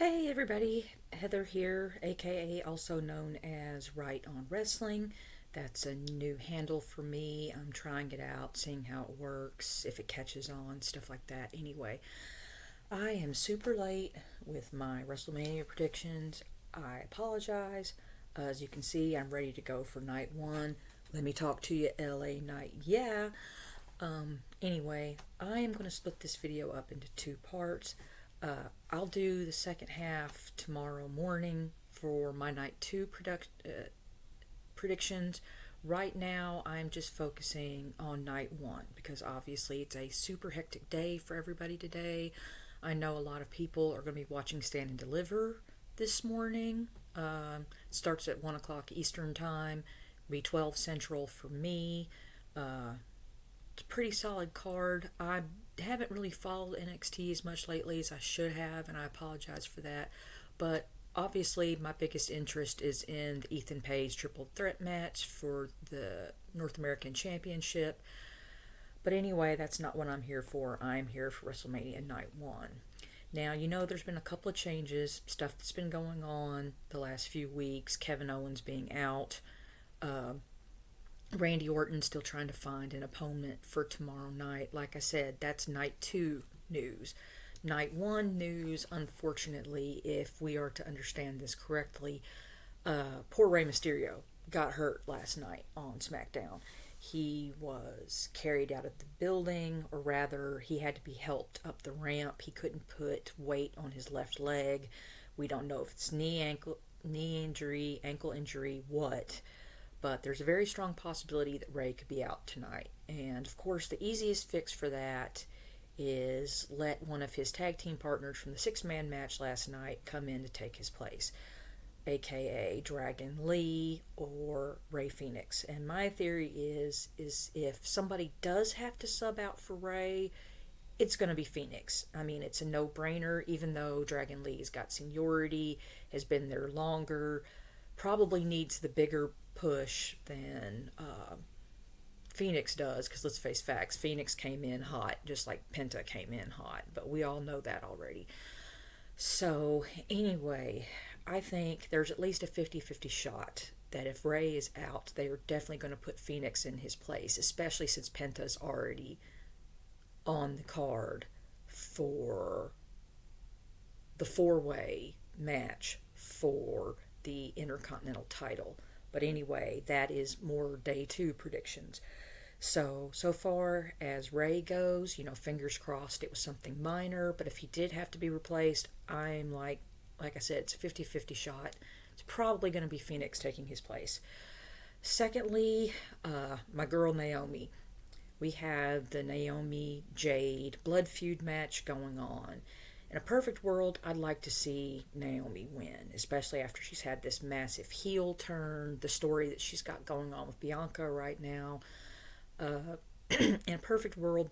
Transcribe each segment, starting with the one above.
Hey everybody, Heather here, aka also known as Wright on Wrestling. That's a new handle for me. I'm trying it out, seeing how it works, if it catches on, stuff like that. Anyway, I am super late with my WrestleMania predictions. I apologize. As you can see, I'm ready to go for night one. Let me talk to you, LA Night. Yeah. Anyway, I am going to split this video up into two parts. I'll do the second half tomorrow morning for my night two predictions. Right now, I'm just focusing on night one because obviously it's a super hectic day for everybody today. I know a lot of people are going to be watching Stand and Deliver this morning. It starts at 1 o'clock Eastern Time, be 12 Central for me. It's a pretty solid card. I haven't really followed NXT as much lately as I should have, and I apologize for that. But obviously, my biggest interest is in the Ethan Page triple threat match for the North American Championship. But anyway, that's not what I'm here for. I'm here for WrestleMania Night 1. Now, there's been a couple of changes, stuff that's been going on the last few weeks, Kevin Owens being out. Randy Orton still trying to find an opponent for tomorrow night. Like I said, that's night two news. Night one news, unfortunately, if we are to understand this correctly, poor Rey Mysterio got hurt last night on SmackDown. He was carried out of the building, or rather, he had to be helped up the ramp. He couldn't put weight on his left leg. We don't know if it's knee injury, ankle injury, what. But there's a very strong possibility that Ray could be out tonight. And of course, the easiest fix for that is let one of his tag team partners from the six-man match last night come in to take his place, aka Dragon Lee or Ray Phoenix. And my theory is if somebody does have to sub out for Ray, it's going to be Phoenix. I mean, it's a no-brainer, even though Dragon Lee's got seniority, has been there longer, probably needs the bigger push than Phoenix does, because let's face facts, Phoenix came in hot just like Penta came in hot, but we all know that already. So anyway, I think there's at least a 50-50 shot that if Ray is out, they are definitely going to put Phoenix in his place, especially since Penta's already on the card for the four-way match for the Intercontinental title. But anyway, that is more day two predictions. So far as Ray goes, fingers crossed it was something minor, but if he did have to be replaced, I'm like I said, it's a 50-50 shot. It's probably going to be Phoenix taking his place. Secondly, my girl Naomi. We have the Naomi Jade blood feud match going on. In a perfect world, I'd like to see Naomi win, especially after she's had this massive heel turn, the story that she's got going on with Bianca right now. In a perfect world,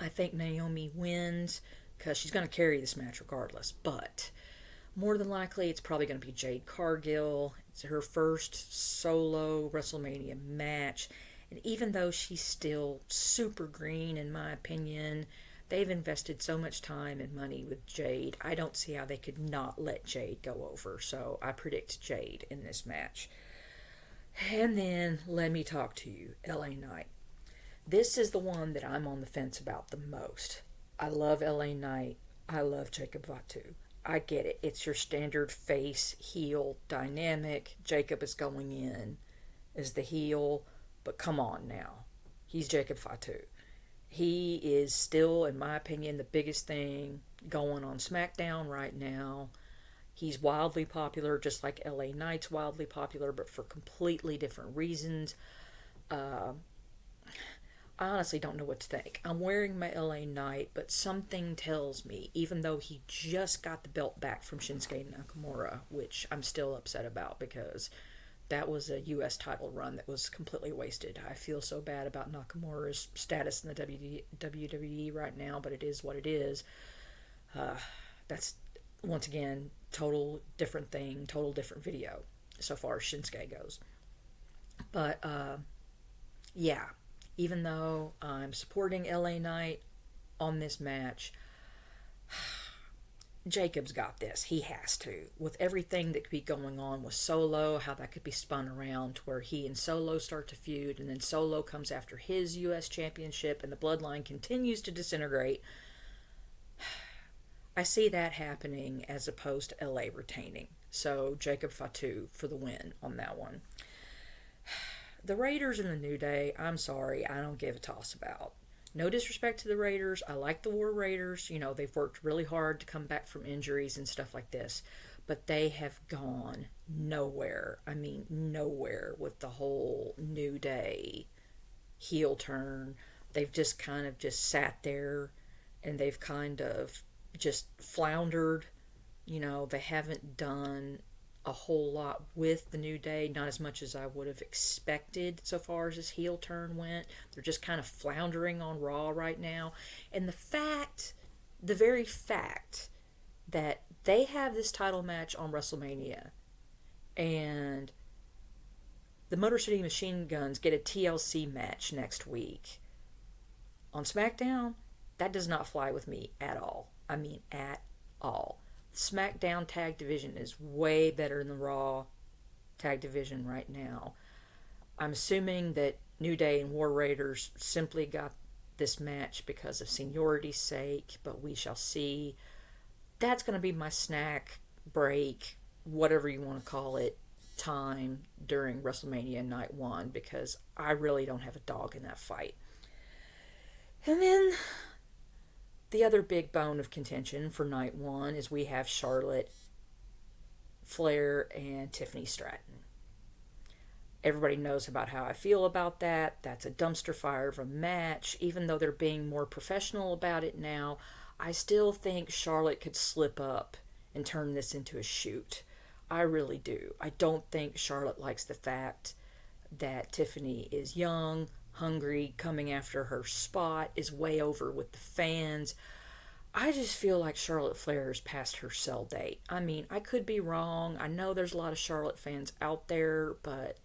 I think Naomi wins because she's going to carry this match regardless. But more than likely, it's probably going to be Jade Cargill. It's her first solo WrestleMania match. And even though she's still super green, in my opinion, they've invested so much time and money with Jade. I don't see how they could not let Jade go over. So I predict Jade in this match. And then let me talk to you, LA Knight. This is the one that I'm on the fence about the most. I love LA Knight. I love Jacob Fatu. I get it. It's your standard face heel dynamic. Jacob is going in as the heel. But come on now. He's Jacob Fatu. He is still, in my opinion, the biggest thing going on SmackDown right now. He's wildly popular, just like LA Knight's wildly popular, but for completely different reasons. I honestly don't know what to think. I'm wearing my LA Knight, but something tells me, even though he just got the belt back from Shinsuke Nakamura, which I'm still upset about because that was a U.S. title run that was completely wasted. I feel so bad about Nakamura's status in the WWE right now, but it is what it is. That's, once again, total different thing, total different video, so far as Shinsuke goes. But, yeah, even though I'm supporting LA Knight on this match, Jacob's got this. He has to. With everything that could be going on with Solo, how that could be spun around to where he and Solo start to feud, and then Solo comes after his U.S. championship, and the bloodline continues to disintegrate. I see that happening as opposed to LA retaining. So Jacob Fatu for the win on that one. The Raiders and the New Day, I'm sorry, I don't give a toss about. No disrespect to the Raiders. I like the War Raiders. You know, they've worked really hard to come back from injuries and stuff like this. But they have gone nowhere. I mean, nowhere with the whole New Day heel turn. They've just kind of just sat there and they've kind of just floundered. You know, they haven't done a whole lot with the New Day, not as much as I would have expected so far as this heel turn went. They're just kind of floundering on Raw right now. And the very fact that they have this title match on WrestleMania and the Motor City Machine Guns get a TLC match next week on SmackDown, that does not fly with me at all. I mean, at all. SmackDown tag division is way better than the Raw tag division right now. I'm assuming that New Day and War Raiders simply got this match because of seniority's sake, but we shall see. That's going to be my snack, break, whatever you want to call it, time during WrestleMania Night 1, because I really don't have a dog in that fight. And then the other big bone of contention for Night 1 is we have Charlotte Flair and Tiffany Stratton. Everybody knows about how I feel about that. That's a dumpster fire of a match. Even though they're being more professional about it now, I still think Charlotte could slip up and turn this into a shoot. I really do. I don't think Charlotte likes the fact that Tiffany is young, hungry, coming after her spot, is way over with the fans. I just feel like Charlotte Flair is past her sell date. I mean, I could be wrong. I know there's a lot of Charlotte fans out there, but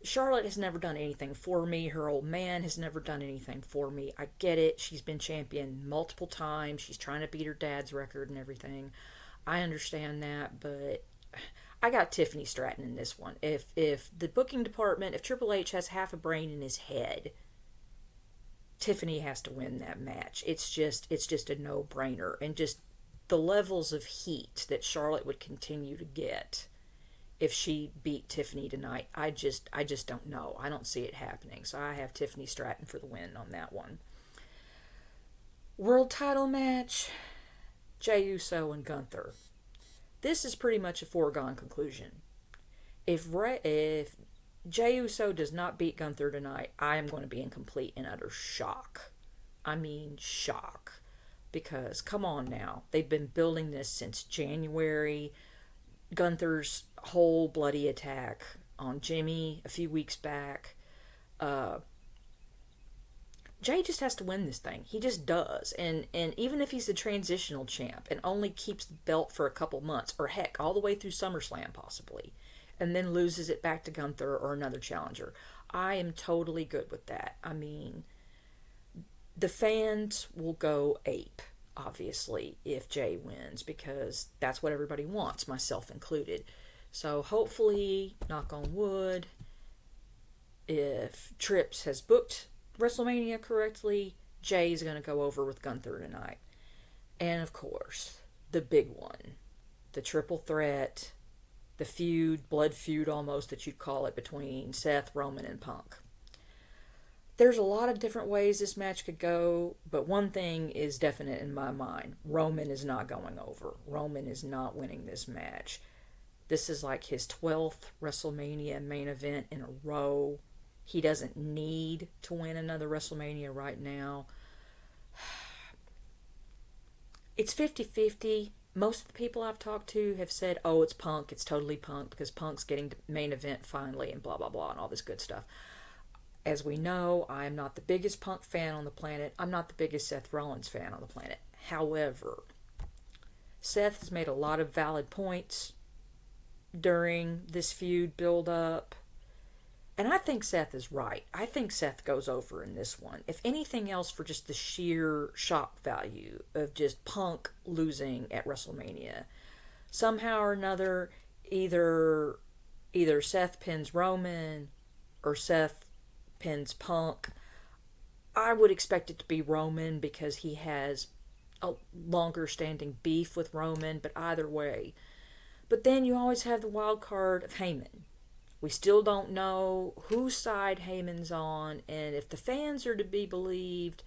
Charlotte has never done anything for me. Her old man has never done anything for me. I get it. She's been champion multiple times. She's trying to beat her dad's record and everything. I understand that, but I got Tiffany Stratton in this one. If the booking department, if Triple H has half a brain in his head, Tiffany has to win that match. It's just a no-brainer. And just the levels of heat that Charlotte would continue to get if she beat Tiffany tonight, I just don't know. I don't see it happening. So I have Tiffany Stratton for the win on that one. World title match, Jey Uso and Gunther. This is pretty much a foregone conclusion. If Jey Uso does not beat Gunther tonight, I am going to be in complete and utter shock. I mean, shock. Because, come on now, they've been building this since January. Gunther's whole bloody attack on Jimmy a few weeks back. Jey just has to win this thing. He just does. And even if he's the transitional champ and only keeps the belt for a couple months, or heck, all the way through SummerSlam possibly, and then loses it back to Gunther or another challenger, I am totally good with that. I mean, the fans will go ape, obviously, if Jey wins, because that's what everybody wants, myself included. So hopefully, knock on wood, if Trips has booked WrestleMania correctly, Jay's going to go over with Gunther tonight. And of course, the big one, the triple threat, the feud, blood feud almost that you'd call it, between Seth, Roman, and Punk. There's a lot of different ways this match could go, but one thing is definite in my mind. Roman is not going over. Roman is not winning this match. This is like his 12th WrestleMania main event in a row. He doesn't need to win another WrestleMania right now. It's 50-50. Most of the people I've talked to have said, oh, it's Punk. It's totally Punk because Punk's getting to main event finally and blah, blah, blah and all this good stuff. As we know, I am not the biggest Punk fan on the planet. I'm not the biggest Seth Rollins fan on the planet. However, Seth has made a lot of valid points during this feud build-up. And I think Seth is right. I think Seth goes over in this one. If anything else, for just the sheer shock value of just Punk losing at WrestleMania. Somehow or another, either Seth pins Roman or Seth pins Punk. I would expect it to be Roman because he has a longer standing beef with Roman, but either way. But then you always have the wild card of Heyman. We still don't know whose side Heyman's on, and if the fans are to be believed,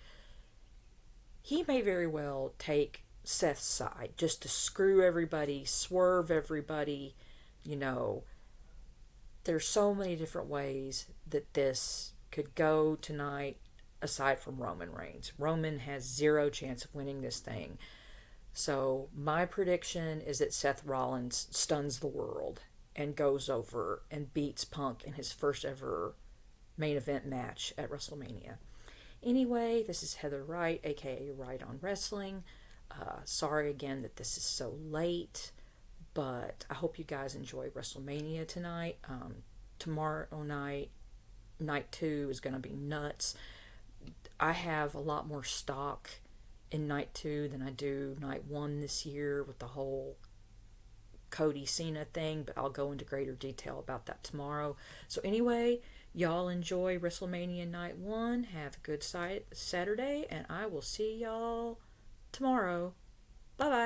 he may very well take Seth's side just to screw everybody, swerve everybody. You know, there's so many different ways that this could go tonight aside from Roman Reigns. Roman has zero chance of winning this thing. So my prediction is that Seth Rollins stuns the world and goes over and beats Punk in his first ever main event match at WrestleMania. Anyway, this is Heather Wright, aka Wright on Wrestling. Sorry again that this is so late, but I hope you guys enjoy WrestleMania tonight. Tomorrow night, night 2 is going to be nuts. I have a lot more stock in night 2 than I do night 1 this year with the whole Cody Cena thing, but I'll go into greater detail about that tomorrow. So anyway, y'all enjoy WrestleMania night 1. Have a good Saturday, and I will see y'all tomorrow. Bye bye.